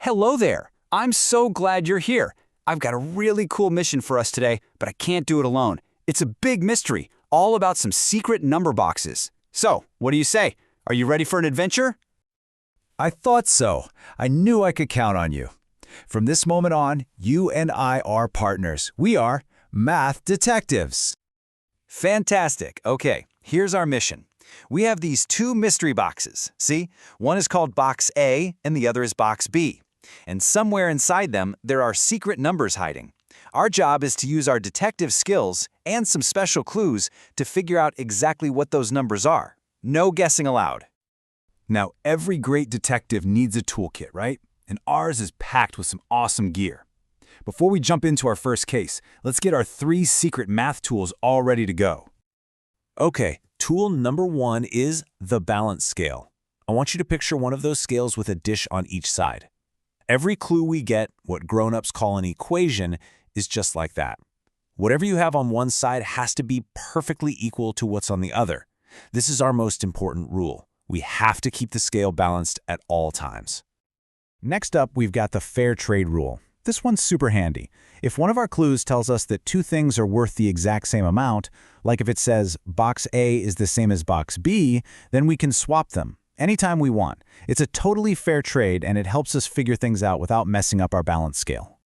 Hello there. I'm so glad you're here. I've got a really cool mission for us today, but I can't do it alone. It's a big mystery, all about some secret number boxes. So, what do you say? Are you ready for an adventure? I thought so. I knew I could count on you. From this moment on, you and I are partners. We are math detectives. Fantastic. Okay, here's our mission. We have these two mystery boxes. See? One is called Box A and the other is Box B. And somewhere inside them, there are secret numbers hiding. Our job is to use our detective skills and some special clues to figure out exactly what those numbers are. No guessing allowed. Now, every great detective needs a toolkit, right? And ours is packed with some awesome gear. Before we jump into our first case, let's get our 3 secret math tools all ready to go. Okay, tool number 1 is the balance scale. I want you to picture one of those scales with a dish on each side. Every clue we get, what grown-ups call an equation, is just like that. Whatever you have on one side has to be perfectly equal to what's on the other. This is our most important rule. We have to keep the scale balanced at all times. Next up, we've got the fair trade rule. This one's super handy. If one of our clues tells us that 2 things are worth the exact same amount, like if it says box A is the same as box B, then we can swap them anytime we want. It's a totally fair trade, and it helps us figure things out without messing up our balance scale.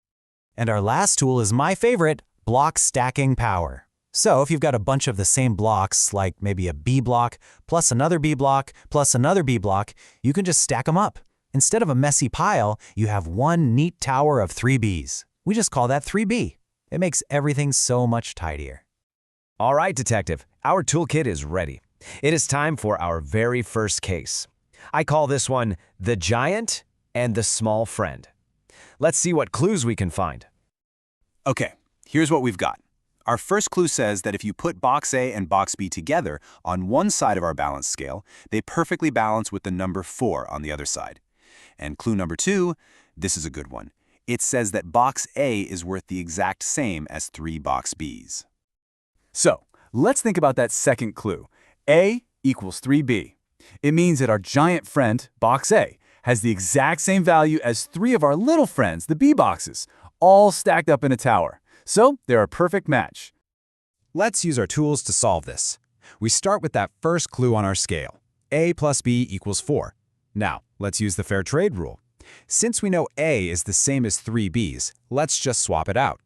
And our last tool is my favorite, block stacking power. So if you've got a bunch of the same blocks, like maybe a B block, plus another B block, plus another B block, you can just stack them up. Instead of a messy pile, you have one neat tower of 3 Bs. We just call that 3B. It makes everything so much tidier. All right, detective, our toolkit is ready. It is time for our very first case. I call this one the giant and the small friend. Let's see what clues we can find. Okay, here's what we've got. Our first clue says that if you put Box A and Box B together on one side of our balance scale, they perfectly balance with the number 4 on the other side. And clue number 2, this is a good one. It says that Box A is worth the exact same as 3 Box Bs. So, let's think about that second clue. A equals 3B. It means that our giant friend, Box A, has the exact same value as 3 of our little friends, the B boxes, all stacked up in a tower. So, they're a perfect match. Let's use our tools to solve this. We start with that first clue on our scale. A plus B equals 4. Now, let's use the fair trade rule. Since we know A is the same as 3 Bs, let's just swap it out.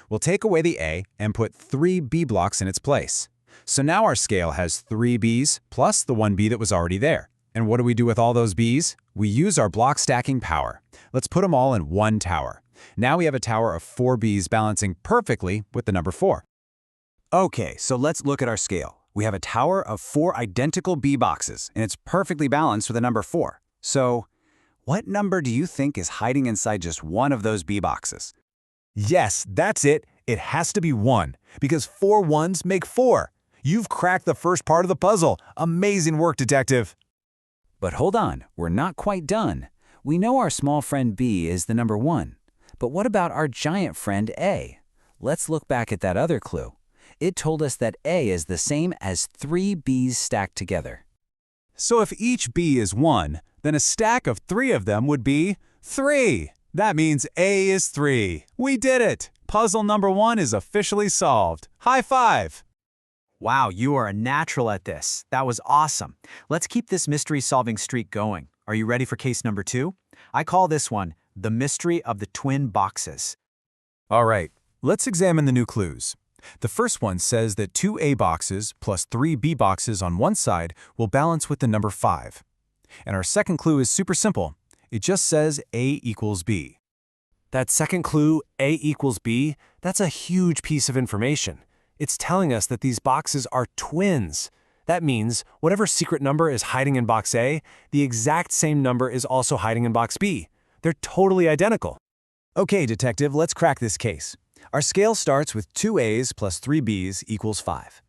We'll take away the A and put 3 B blocks in its place. So now our scale has 3 Bs plus the 1 B that was already there. And what do we do with all those Bs? We use our block stacking power. Let's put them all in one tower. Now we have a tower of 4 Bs balancing perfectly with the number 4. Okay, so let's look at our scale. We have a tower of 4 identical B boxes, and it's perfectly balanced with the number 4. So, what number do you think is hiding inside just one of those B boxes? Yes, that's it. It has to be 1, because 4 ones make 4. You've cracked the first part of the puzzle. Amazing work, detective. But hold on, we're not quite done. We know our small friend B is the number 1. But what about our giant friend A? Let's look back at that other clue. It told us that A is the same as 3 Bs stacked together. So if each B is 1, then a stack of 3 of them would be 3. That means A is 3. We did it! Puzzle number 1 is officially solved. High five! Wow, you are a natural at this. That was awesome. Let's keep this mystery-solving streak going. Are you ready for case number 2? I call this one the mystery of the twin boxes. All right, let's examine the new clues. The first one says that 2 A boxes plus 3 B boxes on one side will balance with the number 5. And our second clue is super simple. It just says A equals B. That second clue, A equals B, that's a huge piece of information. It's telling us that these boxes are twins. That means whatever secret number is hiding in box A, the exact same number is also hiding in box B. They're totally identical. Okay, detective, let's crack this case. Our scale starts with 2 A's plus 3 B's equals 5.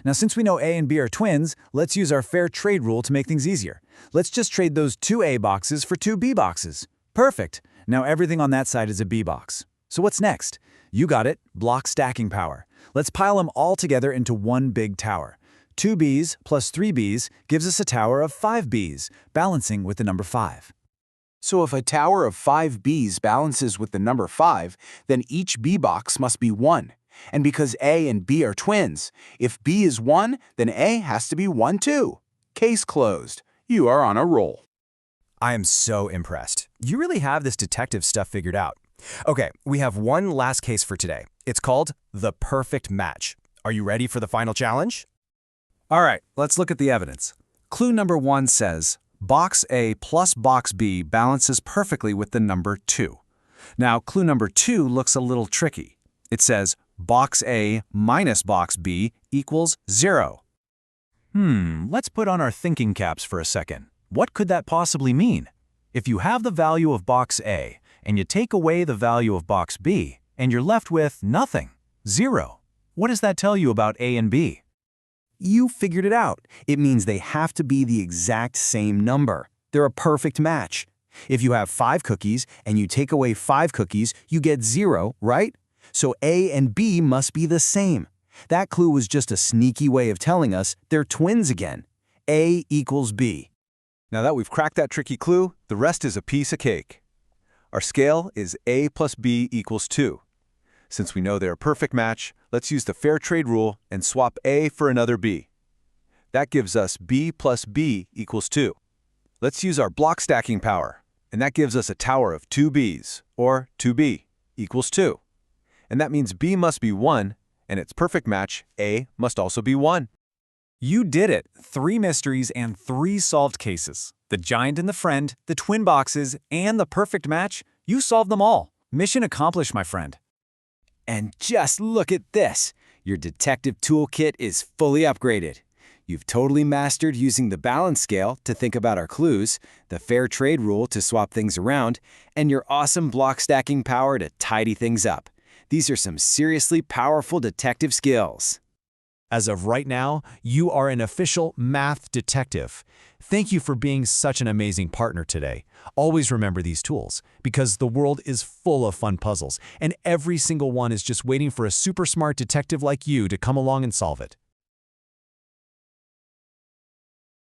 Now, since we know A and B are twins, let's use our fair trade rule to make things easier. Let's just trade those 2 A boxes for 2 B boxes. Perfect! Now everything on that side is a B box. So what's next? You got it, block stacking power. Let's pile them all together into one big tower. 2 Bs plus 3 Bs gives us a tower of 5 Bs, balancing with the number 5. So if a tower of 5 Bs balances with the number 5, then each B box must be 1. And because A and B are twins, if B is 1, then A has to be 1 too. Case closed. You are on a roll. I am so impressed. You really have this detective stuff figured out. Okay, we have one last case for today. It's called the perfect match. Are you ready for the final challenge? All right, let's look at the evidence. Clue number 1 says, box A plus box B balances perfectly with the number 2. Now, clue number 2 looks a little tricky. It says, box A minus box B equals 0. Let's put on our thinking caps for a second. What could that possibly mean? If you have the value of box A, and you take away the value of box B, and you're left with nothing, 0. What does that tell you about A and B? You figured it out. It means they have to be the exact same number. They're a perfect match. If you have 5 cookies and you take away 5 cookies, you get 0, right? So A and B must be the same. That clue was just a sneaky way of telling us they're twins again. A equals B. Now that we've cracked that tricky clue, the rest is a piece of cake. Our scale is A plus B equals 2. Since we know they're a perfect match, let's use the fair trade rule and swap A for another B. That gives us B plus B equals 2. Let's use our block stacking power, and that gives us a tower of 2 Bs, or 2B, equals 2. And that means B must be 1, and its perfect match, A, must also be 1. You did it! 3 mysteries and 3 solved cases. The giant and the friend, the twin boxes, and the perfect match. You solved them all. Mission accomplished, my friend. And just look at this. Your detective toolkit is fully upgraded. You've totally mastered using the balance scale to think about our clues, the fair trade rule to swap things around, and your awesome block stacking power to tidy things up. These are some seriously powerful detective skills. As of right now, you are an official math detective. Thank you for being such an amazing partner today. Always remember these tools, because the world is full of fun puzzles, and every single one is just waiting for a super smart detective like you to come along and solve it.